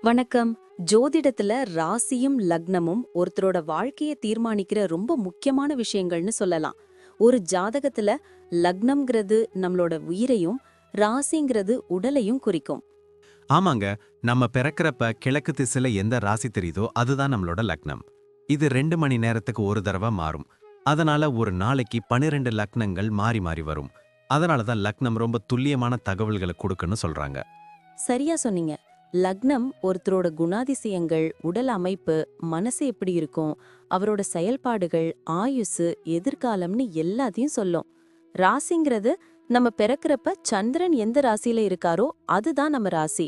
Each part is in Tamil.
வணக்கம். ஜோதிடத்துல ராசியும் லக்னமும் ஒருத்தரோட வாழ்க்கைய தீர்மானிக்கிற ரொம்ப முக்கியமான விஷயங்கள்னு சொல்லலாம். ஒரு ஜாதகத்துல லக்னம்ங்கிறது நம்மளோட உயிரையும், ராசிங்கிறது உடலையும் குறிக்கும். ஆமாங்க. நம்ம பிறக்கறப்ப கிழக்கு திசையில எந்த ராசி தெரியுதோ அதுதான் நம்மளோட லக்னம். இது 2 மணி நேரத்துக்கு ஒரு தடவை மாறும். அதனால ஒரு நாளைக்கு 12 லக்னங்கள் மாறி மாறி வரும். அதனால தான் லக்னம் ரொம்ப துல்லியமான தகவல்களை கொடுக்குன்னு சொல்றாங்க. சரியா சொன்னீங்க. லக்னம் ஒருத்தரோட குணாதிசயங்கள், உடல் அமைப்பு, மனசு எப்படி இருக்கும், அவரோட செயல்பாடுகள், ஆயுசு, எதிர்காலம்னு எல்லாத்தையும் சொல்லும். ராசிங்கிறது நம்ம பிறக்கறப்ப சந்திரன் எந்த ராசியில இருக்காரோ அதுதான் நம்ம ராசி.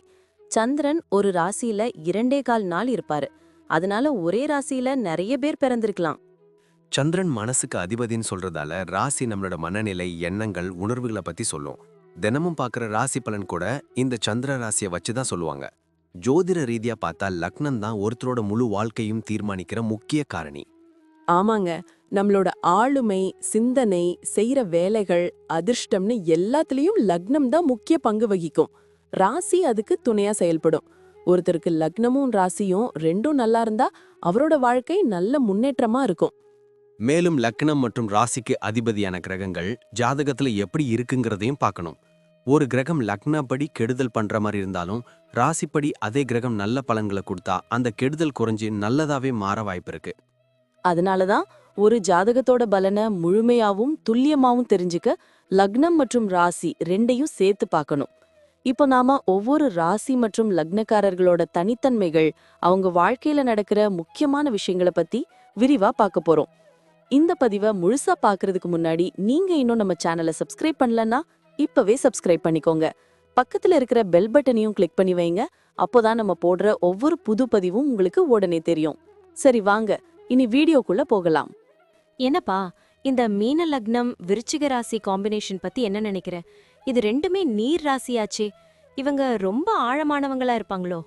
சந்திரன் ஒரு ராசியில 2.25 நாள் இருப்பாரு. அதனால ஒரே ராசியில நிறைய பேர் பிறந்திருக்கலாம். சந்திரன் மனசுக்கு அதிபதின்னு சொல்றதால ராசி நம்மளோட மனநிலை, எண்ணங்கள், உணர்வுகளை பத்தி சொல்லும். தினமும் பார்க்குற ராசி பலன் கூட இந்த சந்திர ராசியை வச்சு தான் சொல்லுவாங்க. ஜோதிட ரீதியா பார்த்தா லக்னம் தான் ஒருத்தரோட முழு வாழ்க்கையும் தீர்மானிக்கிற முக்கிய காரணி. ஆமாங்க. நம்மளோட ஆளுமை, சிந்தனை, செய்யற வேலைகள், அதிர்ஷ்டம்னு எல்லாத்துலயும் லக்னம் தான் முக்கிய பங்கு வகிக்கும். ராசி அதுக்கு துணையா செயல்படும். ஒருத்தருக்கு லக்னமும் ராசியும் ரெண்டும் நல்லா இருந்தா அவரோட வாழ்க்கை நல்ல முன்னேற்றமா இருக்கும். மேலும் லக்னம் மற்றும் ராசிக்கு அதிபதியான கிரகங்கள் ஜாதகத்துல எப்படி இருக்குங்கிறதையும் பார்க்கணும். ஒரு கிரகம் லக்னப்படி கெடுதல் பண்ற மாதிரி இருந்தாலும் ராசிப்படி அதே கிரகம் நல்ல பலன்களை கொடுத்தா அந்த கெடுதல் குறைஞ்சு நல்லதாவே மாற வாய்ப்பு இருக்கு. அதனாலதான் ஒரு ஜாதகத்தோட பலனை முழுமையாவும் துல்லியமாவும் தெரிஞ்சுக்க லக்னம் மற்றும் ராசி ரெண்டையும் சேர்த்து பார்க்கணும். இப்போ நாம ஒவ்வொரு ராசி மற்றும் லக்னக்காரர்களோட தனித்தன்மைகள், அவங்க வாழ்க்கையில நடக்கிற முக்கியமான விஷயங்களை பத்தி விரிவா பார்க்க போறோம். இந்த பதிவை முழுசா பார்க்கறதுக்கு முன்னாடி நீங்க இன்னும் நம்ம சேனலை சப்ஸ்கிரைப் பண்ணலன்னா இப்பவே சப்ஸ்கிரைப் பண்ணிக்கோங்க. பக்கத்துல இருக்கிற பெல் பட்டனையும் கிளிக் பண்ணி வைங்க. அப்போதான் நம்ம போடுற ஒவ்வொரு புது பதிவும் உங்களுக்கு உடனே தெரியும். சரி வாங்க, இனி வீடியோக்குள்ள போகலாம். என்னப்பா, இந்த மீன லக்னம் விருச்சிக ராசி காம்பினேஷன் பத்தி என்ன நினைக்கிற? இது ரெண்டுமே நீர் ராசியாச்சே. இவங்க ரொம்ப ஆழமானவங்களா இருப்பாங்களோ?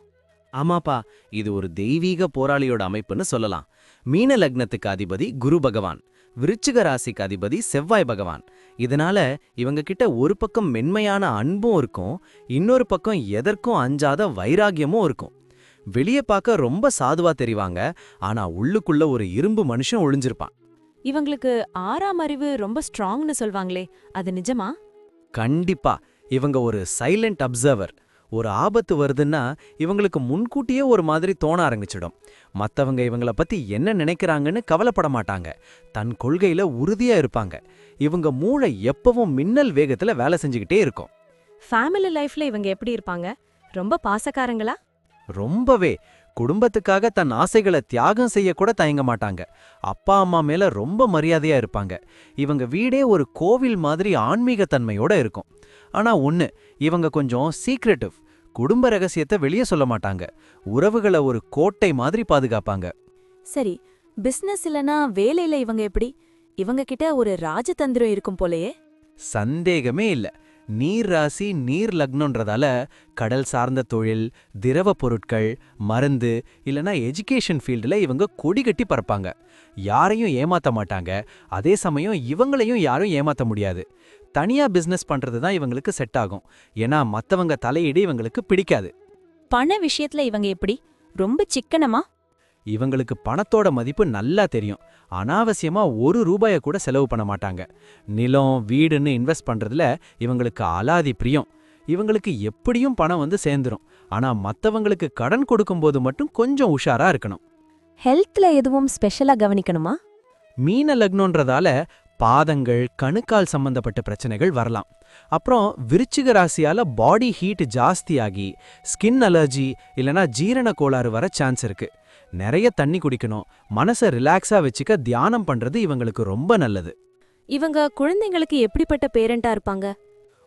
ஆமாப்பா, இது ஒரு தெய்வீக போராளியோட அமைப்புன்னு சொல்லலாம். மீன லக்னத்துக்கு அதிபதி குரு பகவான், விருச்சிக ராசிக்கு அதிபதி செவ்வாய் பகவான். இதனால இவங்க கிட்ட ஒரு பக்கம் மென்மையான அன்பும் இருக்கும், இன்னொரு பக்கம் எதற்கும் அஞ்சாத வைராகியமும் இருக்கும். வெளியே பார்க்க ரொம்ப சாதுவா தெரிவாங்க, ஆனா உள்ளுக்குள்ள ஒரு இரும்பு மனுஷன் ஒளிஞ்சிருப்பான். இவங்களுக்கு 6ஆம் அறிவு ரொம்ப ஸ்ட்ராங்னு சொல்வாங்களே, அது நிஜமா? கண்டிப்பா, இவங்க ஒரு சைலண்ட் அப்சர்வர். ஒரு ஆபத்து வருதுன்னா இவங்களுக்கு முன்கூட்டியே ஒரு மாதிரி தோண ஆரம்பிச்சிடும். மத்தவங்க இவங்கள பத்தி என்ன நினைக்கிறாங்கன்னு கவலைப்பட மாட்டாங்க. தன் கொள்கையில உறுதியா இருப்பாங்க. இவங்க மூளை எப்பவும் மின்னல் வேகத்துல வேலை செஞ்சுக்கிட்டே இருக்கும். ஃபேமிலி லைஃப்ல இவங்க எப்படி இருப்பாங்க? ரொம்ப பாசக்காரங்களா? ரொம்பவே. குடும்பத்துக்காக தன் ஆசைகளை தியாகம் செய்ய கூட தயங்க மாட்டாங்க. அப்பா அம்மா மேல ரொம்ப மரியாதையா இருப்பாங்க. இவங்க வீடே ஒரு கோவில் மாதிரி ஆன்மீக தன்மையோட இருக்கும். ஆனா ஒண்ணு, இவங்க கொஞ்சம் சீக்ரெட்டிவ். குடும்ப ரகசியத்தை வெளியே சொல்ல மாட்டாங்க. உறவுகளை ஒரு கோட்டை மாதிரி பாதுகாப்பாங்க. சரி, பிசினஸ் இல்லனா வேலையில இவங்க எப்படி? இவங்க கிட்ட ஒரு ராஜதந்திரம் இருக்கும் போலயே. சந்தேகமே இல்ல. நீர் ராசி நீர் லக்னன்றதால கடல் சார்ந்த தொழில், திரவ பொருட்கள், மருந்து இல்லனா எஜுகேஷன் ஃபீல்டுல இவங்க கொடி கட்டி பறப்பாங்க. யாரையும் ஏமாத்த மாட்டாங்க. அதே சமயம் இவங்களையும் யாரும் ஏமாத்த முடியாது. தனியா பிசினஸ் பண்றது தான் இவங்களுக்கு செட் ஆகும். ஏன்னா மத்தவங்க தலையீடு இவங்களுக்கு பிடிக்காது. பண விஷயத்துல இவங்க எப்படி? ரொம்ப சிக்கனமா? இவங்களுக்கு பணத்தோட மதிப்பு நல்லா தெரியும். அனாவசியமா ₹1 கூட செலவு பண்ண மாட்டாங்க. நிலம், வீடுன்னு இன்வெஸ்ட் பண்றதுல இவங்களுக்கு அலாதி பிரியம். இவங்களுக்கு எப்படியும் பணம் வந்து சேர்ந்துரும். ஆனா மத்தவங்களுக்கு கடன் கொடுக்கும்போது மட்டும் கொஞ்சம் உஷாரா இருக்கணும். ஹெல்த்ல எதுவும் ஸ்பெஷலா கவனிக்கணுமா? மீன லக்னன்றதால பாதங்கள், கணுக்கால் சம்பந்தப்பட்ட பிரச்சனைகள் வரலாம். அப்புறம் விருச்சிக ராசியால பாடி ஹீட் ஜாஸ்தியாகி ஸ்கின் அலர்ஜி இல்லனா ஜீரண கோளாறு வர சான்ஸ் இருக்கு. நிறைய தண்ணி குடிக்கணும். மனசை ரிலாக்ஸா வச்சுக்க தியானம் பண்றது இவங்களுக்கு ரொம்ப நல்லது. இவங்க குழந்தைங்களுக்கு எப்படிப்பட்ட பேரண்டா இருப்பாங்க?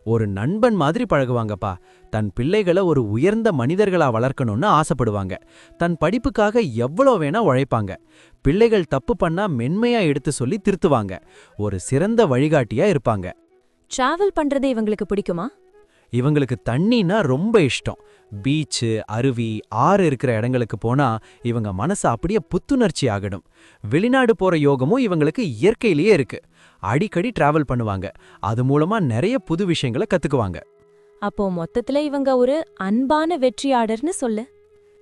ஒரு நண்பன் மாதிரி பழகுவாங்கப்பா. தன் பிள்ளைகளை ஒரு உயர்ந்த மனிதர்களா வளர்க்கணும்னு ஆசைப்படுவாங்க. தன் படிப்புக்காக எவ்வளோ வேணா உழைப்பாங்க. பிள்ளைகள் தப்பு பண்ணா மென்மையா எடுத்து சொல்லி திருத்துவாங்க. ஒரு சிறந்த வழிகாட்டியா இருப்பாங்க. டிராவல் பண்றது இவங்களுக்கு பிடிக்குமா? இவங்களுக்கு தண்ணினா ரொம்ப இஷ்டம். பீச்சு, அருவி, ஆறு இருக்கிற இடங்களுக்கு போனா இவங்க மனசு அப்படியே புத்துணர்ச்சி ஆகிடும். வெளிநாடு போற யோகமும் இவங்களுக்கு இயற்கையிலேயே இருக்கு. அடிக்கடி டிராவல் பண்ணுவாங்க. அது மூலமா நிறைய புது விஷயங்களை கத்துக்குவாங்க. அப்போ மொத்தத்துல இவங்க ஒரு அன்பான வெற்றியாளர்னு சொல்லு.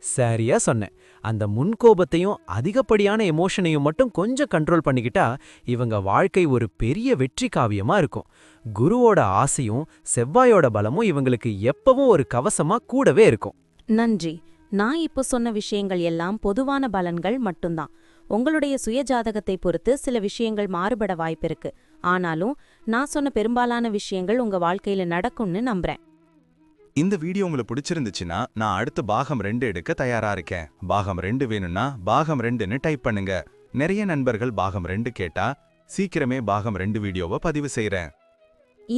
சரியா சொன்னேன். அந்த முன்கோபத்தையும் அதிகப்படியான எமோஷனையும் மட்டும் கொஞ்சம் கண்ட்ரோல் பண்ணிக்கிட்டா இவங்க வாழ்க்கை ஒரு பெரிய வெற்றி காவியமா இருக்கும். குருவோட ஆசையும் செவ்வாயோட பலமும் இவங்களுக்கு எப்பவும் ஒரு கவசமா கூடவே இருக்கும். நன்றி. நான் இப்போ சொன்ன விஷயங்கள் எல்லாம் பொதுவான பலன்கள் மட்டும்தான். உங்களுடைய சுய ஜாதகத்தை பொறுத்து சில விஷயங்கள் மாறுபட வாய்ப்பிருக்கு. ஆனாலும் நான் சொன்ன பெரும்பாலான விஷயங்கள் உங்க வாழ்க்கையில நடக்கும்னு நம்புறேன். இந்த வீடியோ உங்களுக்கு பிடிச்சிருந்துச்சுன்னா நான் அடுத்து பாகம் 2 எடுக்க தயாரா இருக்கேன். பாகம் 2 வேணும்னா பாகம் 2ன்னு டைப் பண்ணுங்க. நிறைய நண்பர்கள் பாகம் 2 கேட்டா சீக்கிரமே பாகம் 2 வீடியோவை பதிவு செய்றேன்.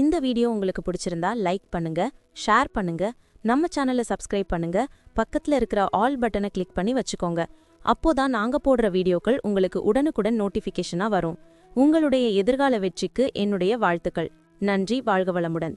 இந்த வீடியோ உங்களுக்கு பிடிச்சிருந்தா லைக் பண்ணுங்க, ஷேர் பண்ணுங்க, நம்ம சேனலை சப்ஸ்கிரைப் பண்ணுங்க, பக்கத்துல இருக்கிற ஆல் பட்டனை கிளிக் பண்ணி வச்சுக்கோங்க. அப்போதான் நாங்க போடுற வீடியோக்கள் உங்களுக்கு உடனுக்குடன் நோட்டிஃபிகேஷனா வரும். உங்களுடைய எதிர்கால வெற்றிக்கு என்னுடைய வாழ்த்துக்கள். நன்றி. வாழ்க வளமுடன்.